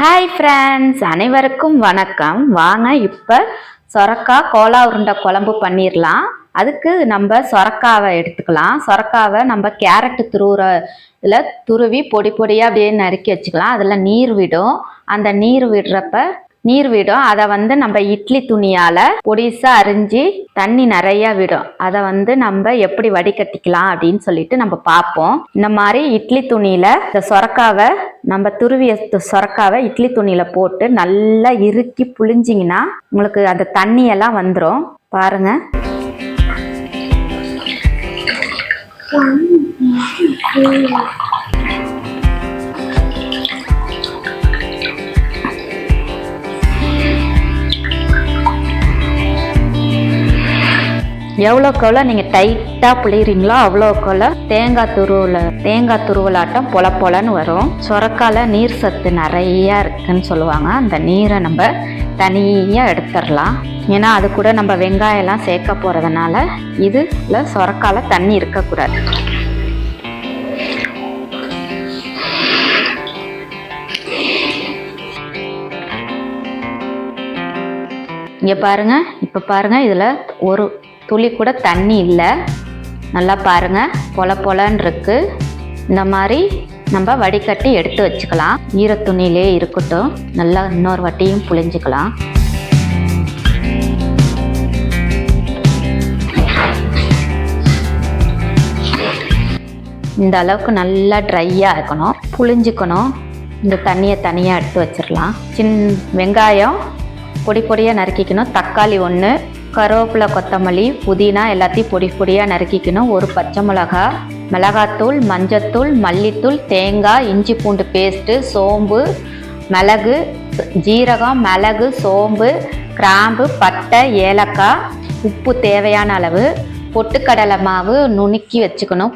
Hi friends, அனைவருக்கும் வணக்கம். வாங்க இப்போ சொரக்காய் கோலா உருண்டை குழம்பு பண்ணிடலாம். அதுக்கு நம்ம சொரக்காவை எடுத்துக்கலாம். சொரக்காவை நம்ம கேரட்டு இதில் துருவி பொடி பொடியாக அப்படியே நறுக்கி வச்சுக்கலாம். அதில் நீர் விடும். அந்த நீர் விடும். அதை நம்ம இட்லி துணியால் பொடிசாக அரிஞ்சு தண்ணி நிறையா விடும். அதை நம்ம எப்படி வடிகட்டிக்கலாம் அப்படின்னு சொல்லிட்டு நம்ம பார்ப்போம். இந்த மாதிரி இட்லி துணியில் இந்த சொரக்காவை நம்ம துருவிய சொரக்காவை இட்லி துணியில் போட்டு நல்லா இறுக்கி புழிஞ்சிங்கன்னா உங்களுக்கு அந்த தண்ணியெல்லாம் வந்துடும். பாருங்க. எவ்வளோக்கெவ்வளோ நீங்கள் டைட்டாக புளிறீங்களோ அவ்வளோக்கெவ்வளோ தேங்காய் துருவலாட்டம் பொலன்னு வரும். சொரக்கால நீர் சத்து நிறையா இருக்குன்னு சொல்லுவாங்க. அந்த நீரை நம்ம தனியாக எடுத்துடலாம். ஏன்னா அது கூட நம்ம வெங்காயம்லாம் சேர்க்க போகிறதுனால இதில் சொரக்கால தண்ணி இருக்கக்கூடாது. இங்கே பாருங்கள். இப்போ பாருங்கள், இதில் ஒரு துளி கூட தண்ணி இல்லை. நல்லா பாருங்கள், பொலன்னு இருக்கு. இந்த மாதிரி நம்ம வடிகட்டி எடுத்து வச்சுக்கலாம். ஈரத்துணியிலே இருக்கட்டும். நல்லா இன்னொரு வாட்டியும் புழிஞ்சிக்கலாம். இந்த அளவுக்கு நல்லா ட்ரையாக இருக்கணும். புழிஞ்சிக்கணும். இந்த தண்ணியை தனியாக எடுத்து வச்சிடலாம். வெங்காயம் பொடி பொடியாக நறுக்கிக்கணும். தக்காளி 1, கருவேப்பிலை, கொத்தமல்லி, புதினா எல்லாத்தையும் பொடி பொடியாக நறுக்கிக்கணும். ஒரு பச்சை மிளகாய், மிளகாத்தூள், மஞ்சத்தூள், மல்லித்தூள், தேங்காய், இஞ்சி பூண்டு பேஸ்ட்டு, சோம்பு, மிளகு, ஜீரகம், மிளகு, சோம்பு, கிராம்பு, பட்டை, ஏலக்காய், உப்பு தேவையான அளவு, பொட்டுக்கடலை மாவு நுணுக்கி வச்சுக்கணும்.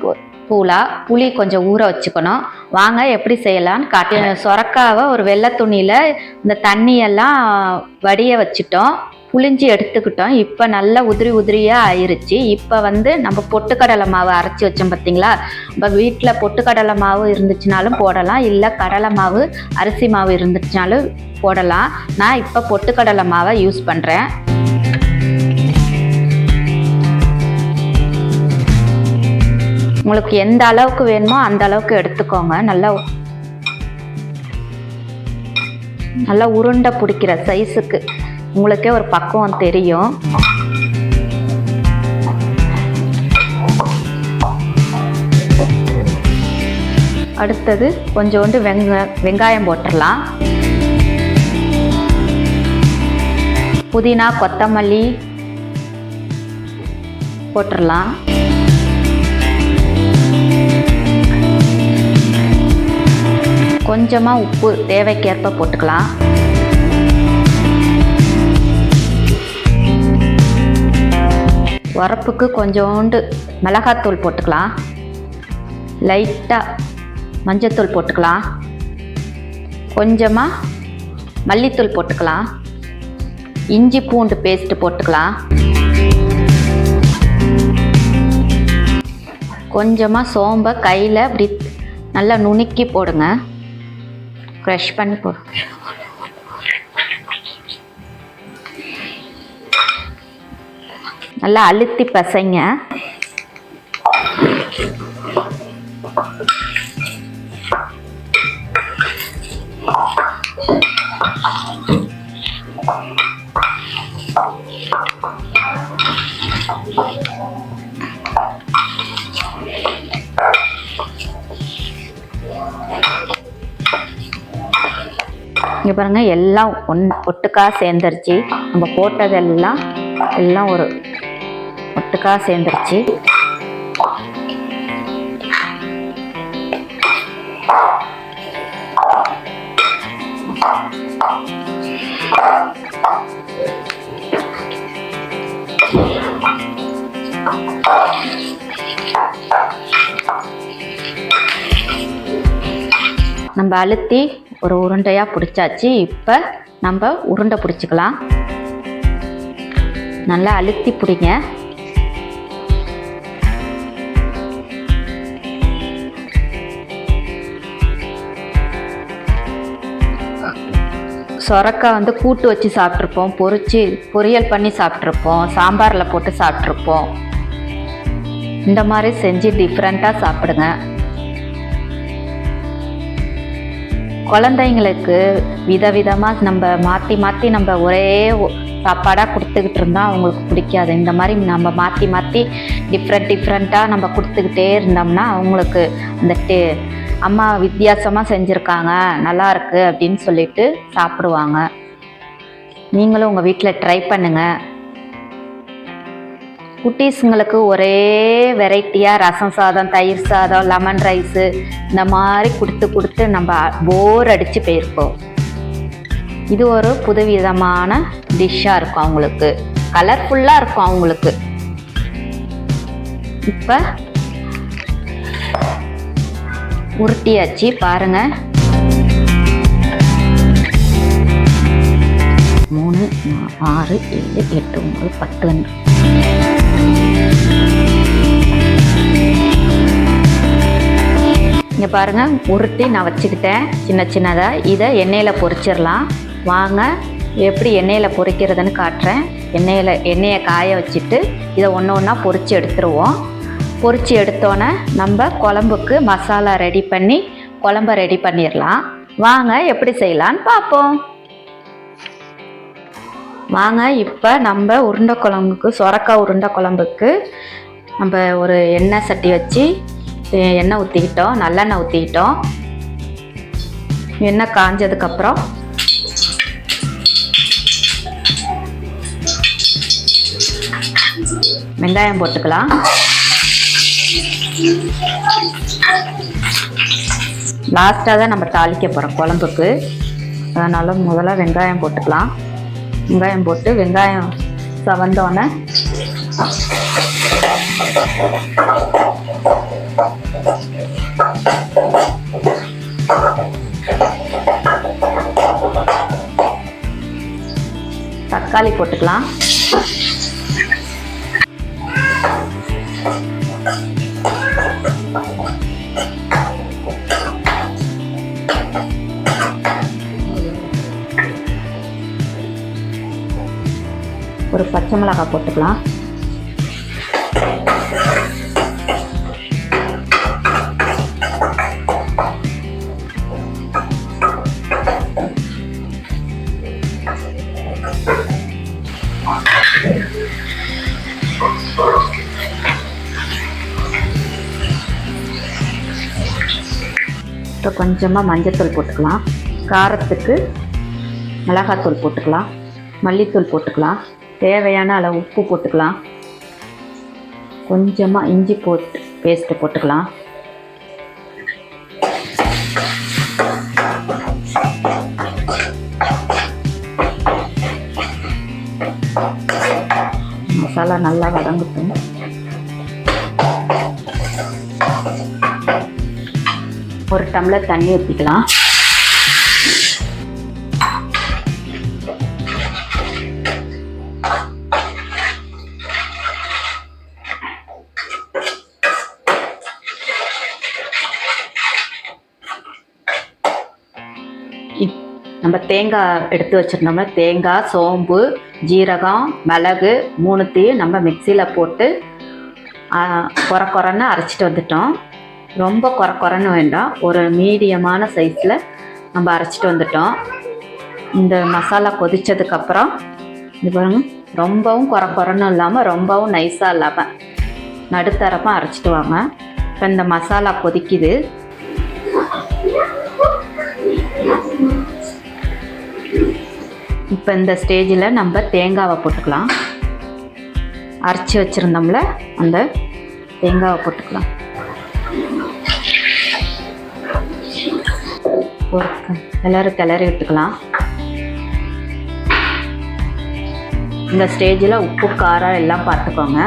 புளி கொஞ்சம் ஊற வச்சுக்கணும். வாங்க எப்படி செய்யலான்னு காட்டு. சொரக்காவை ஒரு வெள்ளை துணியில் இந்த தண்ணியெல்லாம் வடிய வச்சுட்டோம். புளிஞ்சி எடுத்துக்கிட்டோம். இப்போ நல்லா உதிரியாக ஆயிடுச்சு. இப்போ நம்ம பொட்டுக்கடலை மாவு அரைச்சி வச்சோம் பார்த்தீங்களா. நம்ம வீட்டில் பொட்டுக்கடலை மாவு இருந்துச்சுனாலும் போடலாம், இல்லை கடலை மாவு அரிசி மாவு இருந்துச்சுனாலும் போடலாம். நான் இப்போ பொட்டுக்கடலை மாவை யூஸ் பண்ணுறேன். உங்களுக்கு எந்த அளவுக்கு வேணுமோ அந்த அளவுக்கு எடுத்துக்கோங்க. நல்லா உருண்டை பிடிக்கிற சைஸுக்கு உங்களுக்கே ஒரு பக்குவம் தெரியும். அடுத்தது கொஞ்சோண்டு வெங்காயம் போட்டுடலாம். புதினா, கொத்தமல்லி போட்டுடலாம். கொஞ்சமாக உப்பு தேவைக்கேற்ப போட்டுக்கலாம். உரப்புக்கு கொஞ்சோண்டு மிளகாத்தூள் போட்டுக்கலாம். லைட்டாக மஞ்சத்தூள் போட்டுக்கலாம். கொஞ்சமாக மல்லித்தூள் போட்டுக்கலாம். இஞ்சி பூண்டு பேஸ்ட்டு போட்டுக்கலாம். கொஞ்சமாக சோம்பை கையில் அப்படி நல்லா நுணுக்கி போடுங்க. க்ரஷ் பண்ணி போடு. நல்லா அழுத்தி பசைங்க. இங்கே பாருங்கள், எல்லாம் ஒட்டுக்காக சேர்ந்துருச்சு. நம்ம போட்டதெல்லாம் ஒரு ஒட்டுக்காக சேர்ந்துருச்சு. நம்ம அழுத்தி ஒரு உருண்டையாக பிடிச்சாச்சு. இப்போ நம்ம உருண்டை பிடிச்சிக்கலாம். நல்லா அழுத்தி பிடிங்க. சொரக்காய் வந்து கூட்டு வச்சு சாப்பிட்ருப்போம், பொரியல் பண்ணி சாப்பிட்ருப்போம், சாம்பாரில் போட்டு சாப்பிட்ருப்போம். இந்த மாதிரி செஞ்சு டிஃப்ரெண்ட்டாக சாப்பிடுங்க. குழந்தைங்களுக்கு விதவிதமாக நம்ம மாற்றி மாற்றி நம்ம ஒரே சாப்பாடாக கொடுத்துக்கிட்டு இருந்தால் அவங்களுக்கு பிடிக்காது. இந்த மாதிரி நம்ம மாற்றி மாற்றி டிஃப்ரெண்ட்டாக நம்ம கொடுத்துக்கிட்டே இருந்தோம்னா அவங்களுக்கு அந்த அம்மா வித்தியாசமாக செஞ்சுருக்காங்க, நல்லா இருக்கு அப்படின்னு சொல்லிட்டு சாப்பிடுவாங்க. நீங்களும் உங்கள் வீட்டில் ட்ரை பண்ணுங்கள். குட்டீஸுங்களுக்கு ஒரே வெரைட்டியாக ரசம் சாதம், தயிர் சாதம், லெமன் ரைஸு இந்த மாதிரி கொடுத்து நம்ம போர் அடித்து போயிருக்கோம். இது ஒரு புதுவிதமான டிஷ்ஷாக இருக்கும், அவங்களுக்கு கலர்ஃபுல்லாக இருக்கும் அவங்களுக்கு. இப்போ உருட்டியாச்சு பாருங்கள். 3, 6, 7, 8, 9, 10. இங்கே பாருங்கள், உருட்டி நான் வச்சுக்கிட்டேன் சின்னதாக. இதை எண்ணெயில் பொரிச்சிடலாம். வாங்க எப்படி எண்ணெயில் பொரிக்கிறதுன்னு காட்டுறேன். எண்ணெயை காய வச்சுட்டு இதை ஒன்றா பொரித்து எடுத்துருவோம். பொரித்து எடுத்தோன்னே நம்ம குழம்புக்கு மசாலா ரெடி பண்ணி குழம்ப ரெடி பண்ணிடலாம். வாங்க எப்படி செய்யலான்னு பார்ப்போம். வாங்க இப்போ நம்ம உருண்டை குழம்புக்கு, சொரக்காய் உருண்டை குழம்புக்கு நம்ம ஒரு எண்ணெய் சட்டி வச்சு எண்ணெய் ஊற்றிக்கிட்டோம், நல்லெண்ணெய் ஊற்றிக்கிட்டோம். எண்ணெய் காஞ்சதுக்கப்புறம் வெங்காயம் போட்டுக்கலாம். லாஸ்ட்டாக தான் நம்ம தாளிக்க போகிறோம் குழம்புக்கு, அதனால் முதல்ல வெங்காயம் போட்டுக்கலாம். வெங்காயம் போட்டு வெங்காயம் சவந்தோன்னே தக்காளி போட்டுக்கலாம். ஒரு பச்சை மிளகாய் போட்டுக்கலாம். இப்போ கொஞ்சமாக மஞ்சத்தூள் போட்டுக்கலாம். காரத்துக்கு மிளகாத்தூள் போட்டுக்கலாம், மல்லித்தூள் போட்டுக்கலாம், தேவையான அளவு உப்பு போட்டுக்கலாம், கொஞ்சமாக இஞ்சி பேஸ்ட்டு போட்டுக்கலாம். மசாலா நல்லா வதங்கட்டும். ஒரு டம்ளர் தண்ணி ஊற்றிக்கலாம். நம்ம தேங்காய் எடுத்து வச்சுருந்தோம்னா தேங்காய், சோம்பு, ஜீரகம், மிளகு 3த்தையும் நம்ம மிக்சியில் போட்டு கொரன்னு அரைச்சிட்டு வந்துட்டோம். ரொம்ப கொரன்னு வேண்டாம், ஒரு மீடியமான சைஸில் நம்ம அரைச்சிட்டு வந்துட்டோம். இந்த மசாலா கொதித்ததுக்கப்புறம் இது பாருங்க, ரொம்பவும் கொரன்னு இல்லாமல் ரொம்பவும் நைஸாக இல்லாமல் நடுத்தரமாக அரைச்சிட்டு வாங்க. இப்போ இந்த மசாலா கொதிக்குது. இப்போ இந்த ஸ்டேஜில் நம்ம தேங்காவை போட்டுக்கலாம். அரைச்சி வச்சுருந்தோம்ல அந்த தேங்காவை போட்டுக்கலாம். ஒரு கிளறி விட்டுக்கலாம். இந்த ஸ்டேஜில் உப்பு காரம் எல்லாம் பார்த்துக்கோங்க.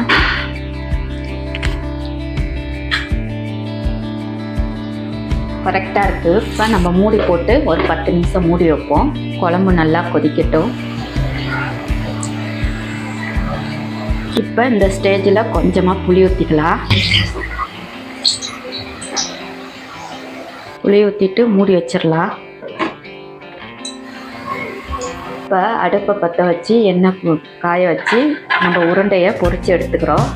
கரெக்டாக இருக்குது. இப்போ நம்ம மூடி போட்டு ஒரு 10 நிமிஷம் மூடி வைப்போம். குழம்பு நல்லா கொதிக்கட்டும். இப்போ இந்த ஸ்டேஜில் கொஞ்சமாக புளி ஊற்றிக்கலாம். புளி ஊற்றிட்டு மூடி வச்சிடலாம். இப்போ அடுப்பை பற்ற வச்சு எண்ணெய் காய வச்சு நம்ம உருண்டையை பொரித்து எடுத்துக்கிறோம்.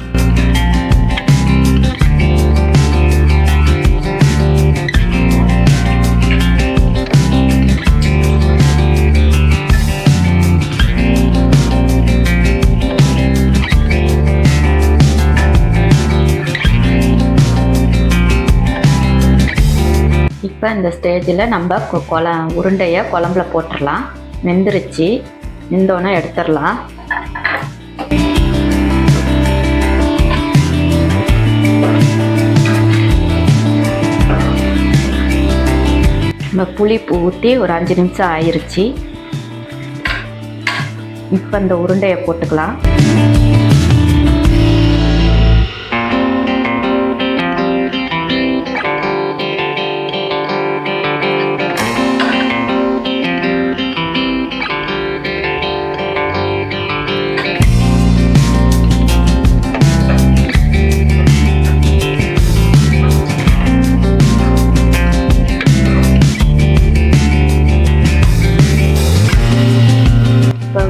இப்போ இந்த ஸ்டேஜில் நம்ம உருண்டையை குழம்புல போட்டுடலாம். வெந்துருச்சு, வெந்தோன்னே எடுத்துடலாம். நம்ம புளி ஊற்றி ஒரு 5 நிமிஷம் ஆயிடுச்சு. இப்போ இந்த உருண்டையை போட்டுக்கலாம்.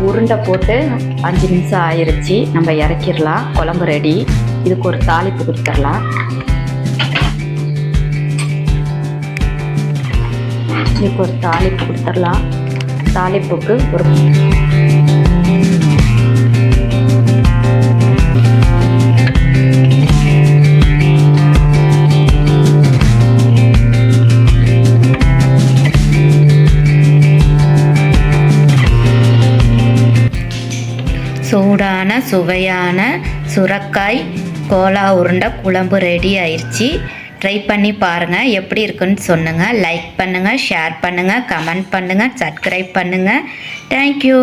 உருண்டை போட்டு 5 நிமிஷம் ஆயிடுச்சு. நம்ம இறக்கிடலாம். குழம்பு ரெடி. இதுக்கு ஒரு தாளிப்பு கொடுத்துடலாம். இதுக்கு ஒரு தாளிப்பு கொடுத்துடலாம். தாளிப்புக்கு ஒரு சூடான சுவையான சுரக்காய் கோலா உருண்டை குழம்பு ரெடி ஆயிடுச்சு. ட்ரை பண்ணி பாருங்கள். எப்படி இருக்குன்னு சொல்லுங்கள். லைக் பண்ணுங்கள், ஷேர் பண்ணுங்கள், கமெண்ட் பண்ணுங்கள், சப்ஸ்கிரைப் பண்ணுங்கள். தேங்க்யூ.